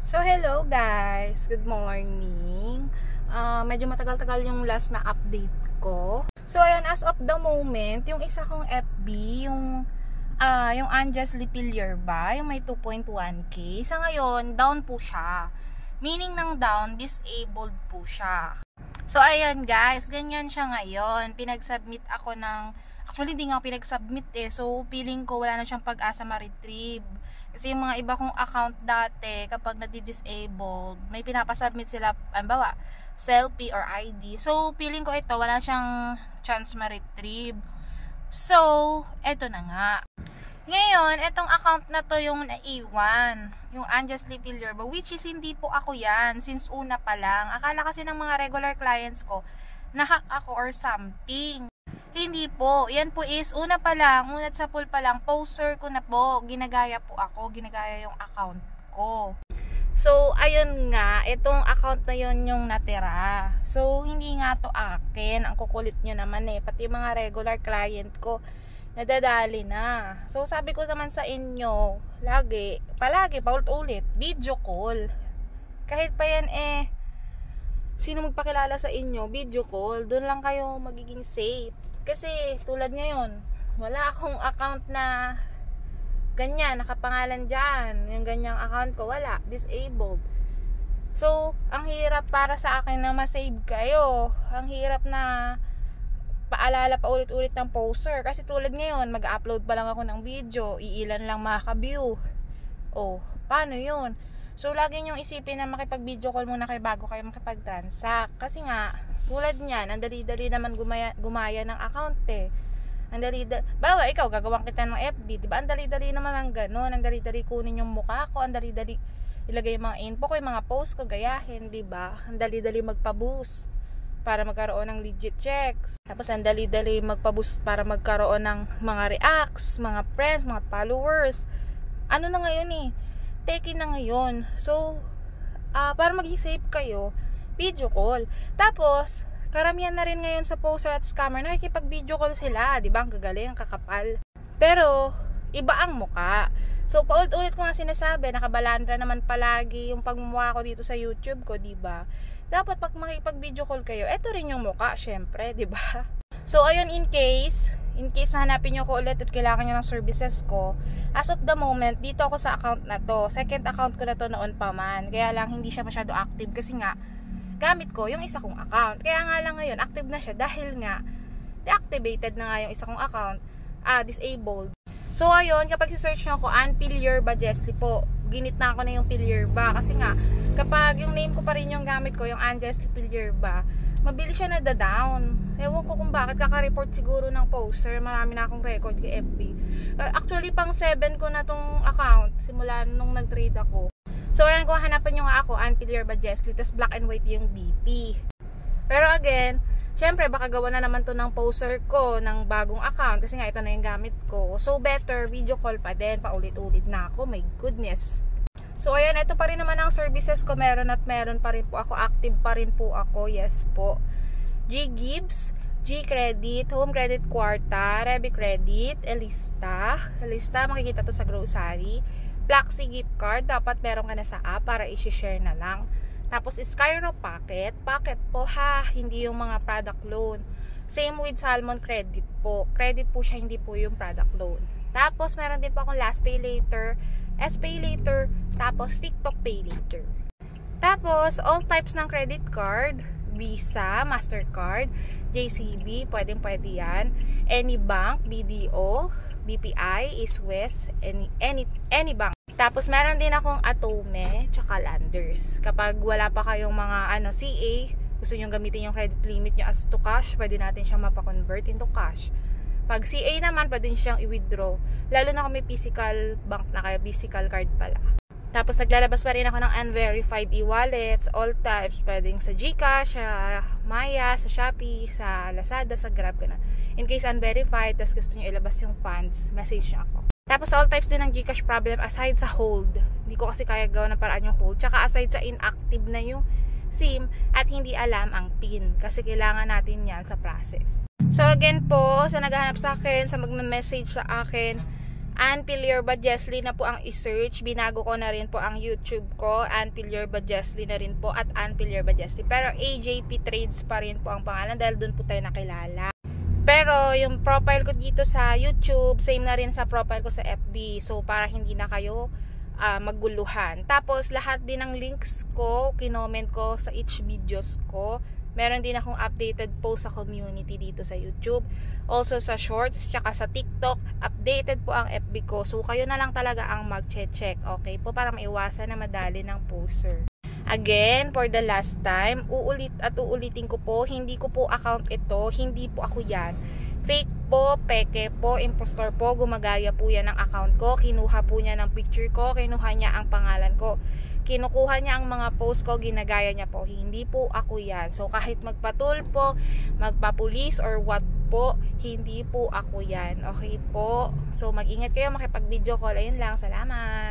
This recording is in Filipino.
So, hello guys! Good morning! Medyo matagal-tagal yung last na update ko. So, ayan, as of the moment, yung isa kong FB, yung Anjas Lipilier ba, yung may 2.1k, sa ngayon, down po siya. Meaning ng down, disabled po siya. So, ayan guys, ganyan siya ngayon. Pinag-submit ako ng, actually hindi nga pinag-submit so feeling ko wala na siyang pag-asa ma-retrieve. Kasi yung mga iba kong account dati, kapag nadi-disabled, may pinapasubmit sila, bawa, selfie or ID. So, feeling ko ito, wala siyang chance ma-retrieve. So, eto na nga. Ngayon, etong account na to yung naiwan. Yung Anjas Lipilier, which is hindi po ako yan, since una pa lang. Akala kasi ng mga regular clients ko, na-hack ako or something. Hindi po. Yan po is, una pa lang, unat sa pool pa lang, poster ko na po. Ginagaya po ako. Ginagaya yung account ko. So, ayun nga. Itong account na yun yung natira. So, hindi nga to akin. Ang kukulit nyo naman Pati mga regular client ko, nadadali na. So, sabi ko naman sa inyo, palagi, paulit-ulit, video call. Kahit pa yan sino magpakilala sa inyo, video call. Doon lang kayo magiging safe. Kasi tulad ngayon, wala akong account na ganyan, nakapangalan dyan. Yung ganyang account ko, wala, disabled. So, ang hirap para sa akin na masave kayo. Ang hirap na paalala pa ulit-ulit ng poster. Kasi tulad ngayon, mag-upload pa lang ako ng video, iilan lang makaka-view. Oh, paano yun? So, lagi niyong isipin na makipag-video call muna kayo bago kayo makipag-transact. Kasi nga, tulad niyan, ang dali-dali naman gumaya ng account Ang dali-dali, bawa ikaw, gagawin kita ng FB, diba? Ang dali-dali naman ang ganun. Ang dali-dali kunin yung mukha ko, ang dali-dali ilagay yung mga info ko, yung mga post ko, gayahin, diba? Ang dali-dali magpa-boost para magkaroon ng legit checks. Tapos ang dali-dali magpa-boost para magkaroon ng mga reacts, mga friends, mga followers. Ano na ngayon Taken na ngayon. So, para maging safe kayo, video call. Tapos, karamihan na rin ngayon sa poster at scammer, nakikipag-video call sila. Diba? Ang gagaling, ang kakapal. Pero, iba ang muka. So, paulit-ulit ko nga sinasabi, nakabalandra naman palagi yung pagmumukha ko dito sa YouTube ko, diba? Dapat pag makikipag-video call kayo, eto rin yung muka, syempre, diba? So, ayun, in case na hanapin nyo ko ulit at kailangan nyo ng services ko, as of the moment, dito ako sa account na to. Second account ko na to noon pa man. Kaya lang, hindi siya masyado active kasi nga, gamit ko yung isa kong account. Kaya nga lang ngayon, active na siya dahil nga, deactivated na nga yung isa kong account, disabled. So, ayun, kapag si-search nyo ako, Ann Pilier ba, Jesly po, ginit na ako na yung Pilier ba. Kasi nga, kapag yung name ko pa rin yung gamit ko, yung Ann Jesly Pilier ba, mabilis siya na-down. Ewan ko kung bakit, kaka-report siguro ng poster. Marami na akong record kay FB. Actually, pang 7 ko na tong account, simula nung nag-trade ako. So, ayan, kung hanapan nyo nga ako, Ann Pilier ba, Jesly, tas black and white yung DP. Pero again, syempre, baka gawa na naman to ng poster ko, ng bagong account, kasi nga ito na yung gamit ko. So, better, video call pa din, paulit-ulit na ako, my goodness. So, ayan, ito pa rin naman ang services ko, meron pa rin po ako, active pa rin po ako, yes po. G-Gibbs, G-Credit, Home Credit Quarta, Rebi Credit, Elista, makikita to sa grocery, Plaxi Gift Card, dapat meron ka na sa app para i-share na lang. Tapos, Skyro Pocket po ha, hindi yung mga product loan. Same with Salmon Credit po. Credit po siya, hindi po yung product loan. Tapos, meron din po akong Last Pay Later, S-Pay Later, tapos TikTok Pay Later. Tapos, all types ng credit card, Visa, Mastercard, JCB, pwede yan. Any bank, BDO, BPI, East West, any bank. Tapos, meron din akong Atome, tsaka Landers. Kapag wala pa kayong mga CA, gusto nyo gamitin yung credit limit nyo as to cash, pwede natin siyang mapakonvert into cash. Pag CA naman, pwede siyang i-withdraw. Lalo na kung may physical bank na kaya, physical card pala. Tapos, naglalabas pa rin ako ng unverified e-wallets, all types. Pwedeng sa GCash, sa Maya, sa Shopee, sa Lazada, sa Grab. Ganun. In case unverified, tas gusto nyo ilabas yung funds, message nyo ako. Tapos, all types din ng GCash problem aside sa hold. Hindi ko kasi kaya gawa ng paraan yung hold. Tsaka aside sa inactive na yung SIM at hindi alam ang PIN. Kasi kailangan natin yan sa process. So, again po, sa naghahanap sa akin, sa magme-message sa akin, Ann Pilierba Jesly na po ang i-search. Binago ko na rin po ang YouTube ko. Ann Pilierba Jesly na rin po at Ann Pilierba Jesly. Pero AJP Trades pa rin po ang pangalan dahil doon po tayo nakilala. Pero yung profile ko dito sa YouTube, same na rin sa profile ko sa FB. So para hindi na kayo magguluhan. Tapos lahat din ng links ko, kinoment ko sa each videos ko. Meron din akong updated post sa community dito sa YouTube. Also sa shorts, tsaka sa TikTok, updated po ang FB ko. So kayo na lang talaga ang mag-check. Okay po, para maiwasan na madali ng poster. Again, for the last time, uulitin ko po, hindi ko po account ito, hindi po ako yan. Fake po, peke po, impostor po, gumagaya po yan ng account ko, kinuha po niya ng picture ko, kinuha niya ang pangalan ko. Kinukuha niya ang mga post ko, ginagaya niya po. Hindi po ako yan. So kahit magpatulpo, magpapulis or what po, hindi po ako yan. Okay po? So mag-ingat kayo, makipag-video call. Ayun lang. Salamat!